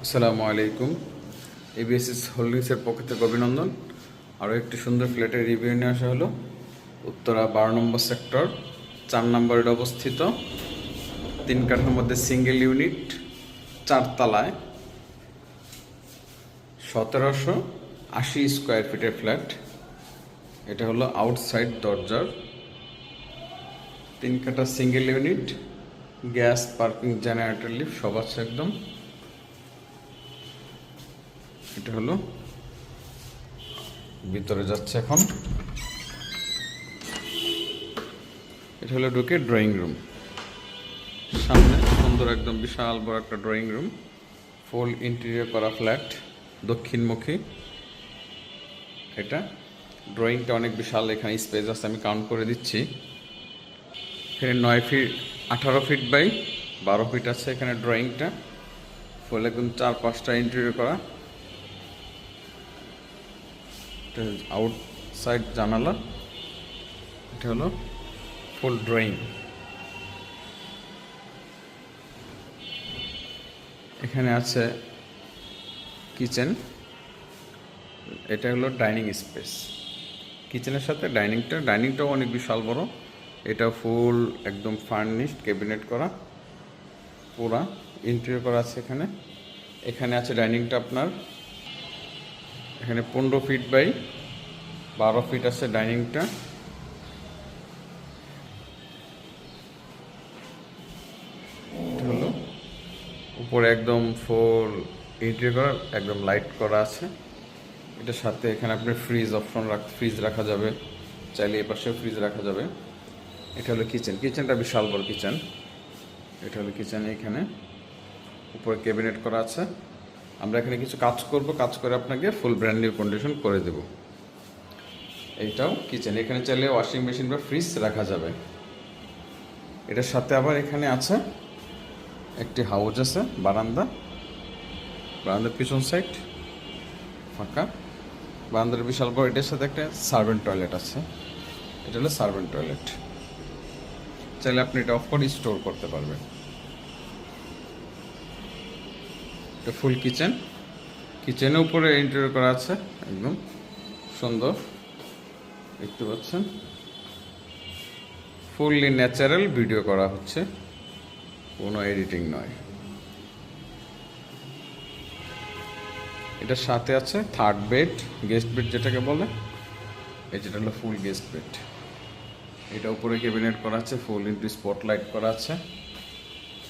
আসসালামু আলাইকুম। এবিএসএস হোল্ডিংসের পক্ষ থেকে অভিনন্দন। আরও একটি সুন্দর ফ্ল্যাটের রিভিউ নিয়ে আসা হলো। উত্তরা 12 নম্বর সেক্টর, 4 নম্বরে অবস্থিত, 3 কাঠার মধ্যে সিঙ্গেল ইউনিট, 4 তলায়, 1780 স্কোয়ার ফিটের ফ্ল্যাট। এটা হলো আউটসাইড দরজার 3 কাঠা single unit, gas, parking, generator, lift সব আছে একদম। এটা হলো ভিতরে যাচ্ছে এখন। এটা হলো ঢুকে ড্রয়িং রুম, সামনে সুন্দর একদম বিশাল বড় একটা ড্রয়িং রুম, ফুল ইন্টেরিয়র করা ফ্ল্যাট, দক্ষিণমুখী। এটা ড্রয়িংটা অনেক বিশাল, এখানে স্পেস আছে, আমি কাউন্ট করে দিচ্ছি। এখানে 9 ফিট 18 ফিট বাই 12 ফিট আছে এখানে ড্রয়িংটা। ফুল একদম 4-5টা ইন্টেরিয়র করা। আউটসাইড জানালা। এটা হলো ফুল ড্রয়িং। এখানে আছে কিচেন। এটা হলো ডাইনিং স্পেস। কিচেনের সাথে ডাইনিংটাও অনেক বিশাল বড়। এটা ফুল একদম ফার্নিশড, ক্যাবিনেট করা, পুরা ইন্টেরিয়র করা আছে এখানে। এখানে আছে ডাইনিংটা আপনার, এখানে 15 ফিট বাই 12 ফিট আছে ডাইনিংটা। হলো উপরে একদম ফুল ইন্টেরিয়র করা, একদম লাইট করা আছে। এটার সাথে এখানে আপনি ফ্রিজ অপশন ফ্রিজ রাখা যাবে, চাইলে এ পাশেও ফ্রিজ রাখা যাবে। এটা হলো কিচেনটা বিশাল বড় কিচেন। এটা হলো কিচেন, এখানে উপরে ক্যাবিনেট করা আছে। আমরা এখানে কিছু কাজ করে আপনাকে ফুল ব্র্যান্ড নিউ কন্ডিশন করে দেব। এইটাও কিচেন, এখানে চাইলে ওয়াশিং মেশিন বা ফ্রিজ রাখা যাবে। এটার সাথে আবার এখানে আছে একটি হাউস আছে, বারান্দার পিছন সাইড ফাঁকা, বারান্দার বিশাল বড়। এটার সাথে একটা সার্ভেন্ট টয়লেট আছে। এটা হলো সার্ভেন্ট টয়লেট, চাইলে আপনি এটা অফ করে স্টোর করতে পারবেন। এটা ফুল কিচেনের উপরে ইন্টেরিয়র করা আছে, একদম সুন্দর দেখতে পাচ্ছেন। ফুললি ন্যাচারাল ভিডিও করা হচ্ছে, কোনো এডিটিং নয়। এটার সাথে আছে থার্ড বেড, গেস্ট বেড যেটাকে বলে। এই যেটা হলো ফুল গেস্ট বেড। এটা উপরে ক্যাবিনেট করা আছে, ফুল ইন্টু স্পটলাইট করা আছে।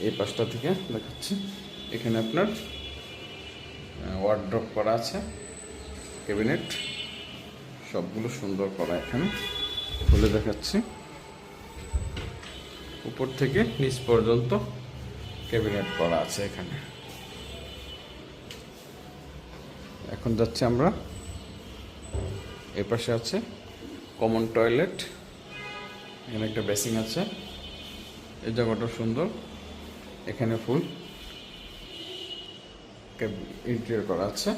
এই পাশটা থেকে দেখাচ্ছি, এখানে আপনার ওয়ার্ড্রপ করা আছে, ক্যাবিনেট সবগুলো সুন্দর করা। এখানে খুলে দেখাচ্ছি, উপর থেকে নিচ পর্যন্ত ক্যাবিনেট করা আছে এখানে। এখন যাচ্ছি আমরা, এ পাশে আছে কমন টয়লেট, এখানে একটা বেসিং আছে। এই জায়গাটা সুন্দর, এখানে ফুল ইন্টেরিয়র করা আছে।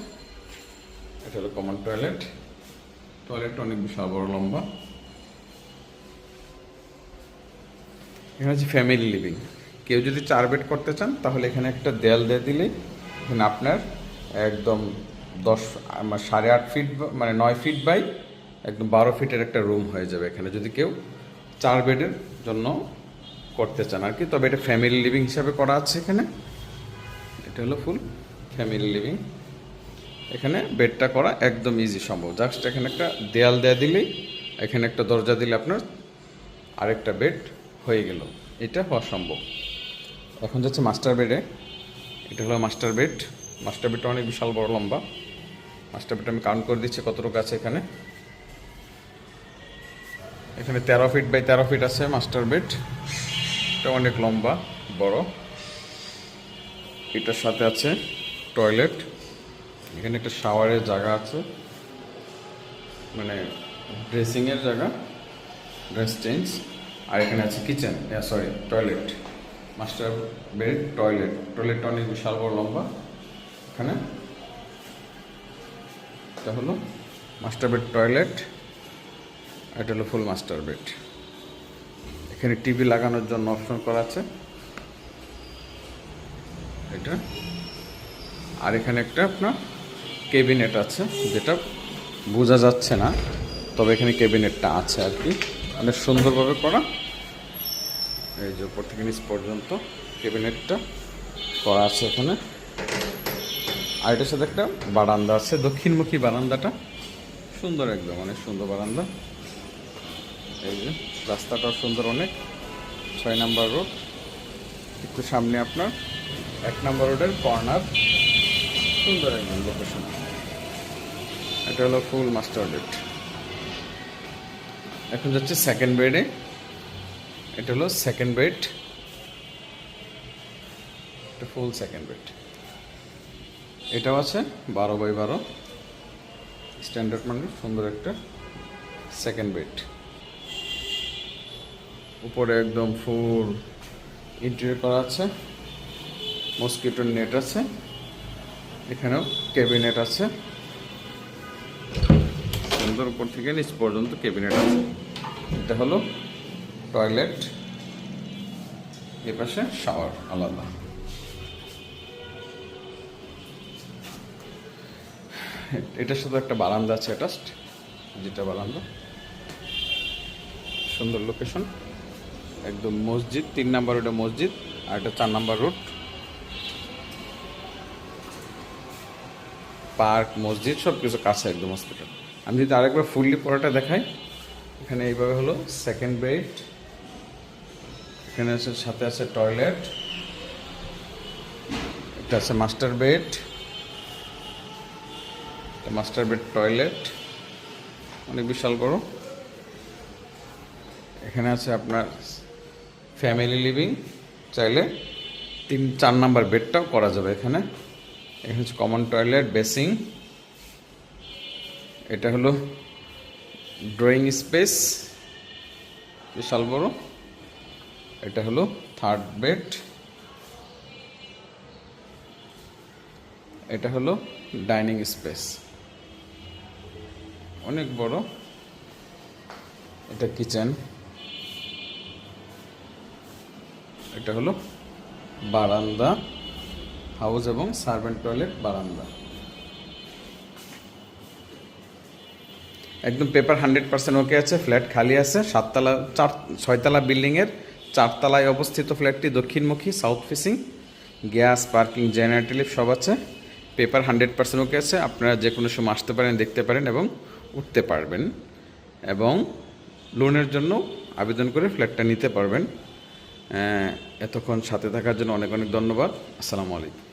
এটা হলো কমন টয়লেটটা অনেক বিশাল বড়, লম্বা। এখানে আছে ফ্যামিলি লিভিং। কেউ যদি 4 বেড করতে চান তাহলে এখানে একটা দেয়াল দিয়ে দিলেই এখানে আপনার একদম 8.5 ফিট মানে 9 ফিট বাই একদম 12 ফিটের একটা রুম হয়ে যাবে এখানে, যদি কেউ 4 বেডের জন্য করতে চান আর কি। তবে এটা ফ্যামিলি লিভিং হিসাবে করা আছে এখানে। এটা হলো ফুল ফ্যামিলি লিভিং। এখানে বেডটা করা একদম ইজি সম্ভব, জাস্ট এখানে একটা দেয়াল দেয়া দিলেই, এখানে একটা দরজা দিলে আপনার আরেকটা বেড হয়ে গেল। এটা হওয়া সম্ভব। এখন যাচ্ছে মাস্টার বেডে। এটা হলো মাস্টার বেডটা অনেক বিশাল বড়, লম্বা। মাস্টার বেডটা আমি কাউন্ট করে দিচ্ছি কতটুকু আছে এখানে। 13 ফিট বাই 13 ফিট আছে মাস্টার বেড। এটা অনেক লম্বা বড়। এটার সাথে আছে টয়লেট, এখানে একটা শাওয়ারের জায়গা আছে, মানে ড্রেসিংয়ের জায়গা, ড্রেস চেঞ্জ। আর এখানে আছে টয়লেট, মাস্টার বেড, টয়লেটটা অনেক বিশাল বড়, লম্বা। এখানে এটা হলো মাস্টার বেড, টয়লেট। এটা হলো ফুল মাস্টার বেড। এখানে টিভি লাগানোর জন্য অপশন করা আছে। এটা আর এখানে একটা আপনার ক্যাবিনেট আছে, যেটা বোঝা যাচ্ছে না, তবে এখানে ক্যাবিনেটটা আছে আর কি, অনেক সুন্দরভাবে করা। এই যে উপর থেকে নিচ পর্যন্ত ক্যাবিনেটটা করা আছে এখানে। আর এটার সাথে একটা বারান্দা আছে, দক্ষিণমুখী বারান্দাটা সুন্দর, একদম অনেক সুন্দর বারান্দা। এই যে রাস্তাটাও সুন্দর অনেক, 6 নম্বর রোড, একটু সামনে আপনার 1 নম্বর রোডের কর্নার, সুন্দর একদম লোকেশন। এটা হলো ফুল মাস্টার বেড। এখন যাচ্ছে সেকেন্ড বেডে। এটা হলো সেকেন্ড বেড, এটা ফুল সেকেন্ড বেড। এটাও আছে 12x12 স্ট্যান্ডার্ড মানের সুন্দর একটা সেকেন্ড বেড। উপরে একদম ফুল ইন্টেরিয়র করা আছে, মসকিটোর নেট আছে, এখানেও ক্যাবিনেট আছে সুন্দর, উপর থেকে নিচ পর্যন্ত ক্যাবিনেট আছে। এটা হলো টয়লেট, এ পাশে শাওয়ার আলাদা। এটার সাথে একটা বারান্দা আছে অ্যাটাচড, যেটা বারান্দা, সুন্দর লোকেশন একদম। মসজিদ 3 নম্বর রোডে মসজিদ, আর এটা 4 নম্বর রোড, পার্ক মসজিদ সব কিছু কাছে একদম হসপিটাল। আমি যদি আরেকবার ফুললি পড়াটা দেখাই, এখানে এইভাবে হলো সেকেন্ড বেড, এখানে আছে সাথে আছে টয়লেট, এটা আছে master bed, master bed toilet অনেক বিশাল বড়। এখানে আছে আপনার ফ্যামিলি লিভিং, চাইলে 3-4 নাম্বার বেডটাও করা যাবে এখানে। এখানে হচ্ছে কমন টয়লেট, বেসিং, এটা হলো ড্রয়িং স্পেস বিশাল বড়, এটা হলো থার্ড বেড, এটা হলো ডাইনিং স্পেস অনেক বড়, এটা কিচেন, এটা হলো বারান্দা, হাউস এবং সার্ভেন্ট টয়লেট বারান্দা। একদম পেপার 100% ওকে আছে, ফ্ল্যাট খালি আছে, 6তলা বিল্ডিংয়ের 4 তলায় অবস্থিত ফ্ল্যাটটি দক্ষিণমুখী, south facing, gas, parking, generator lift সব আছে, পেপার 100% ওকে আছে। আপনারা যে কোনো সময় আসতে পারেন, দেখতে পারেন এবং উঠতে পারবেন, এবং লোনের জন্য আবেদন করে ফ্ল্যাটটা নিতে পারবেন। এতক্ষণ সাথে থাকার জন্য অনেক অনেক ধন্যবাদ। আসসালামু আলাইকুম।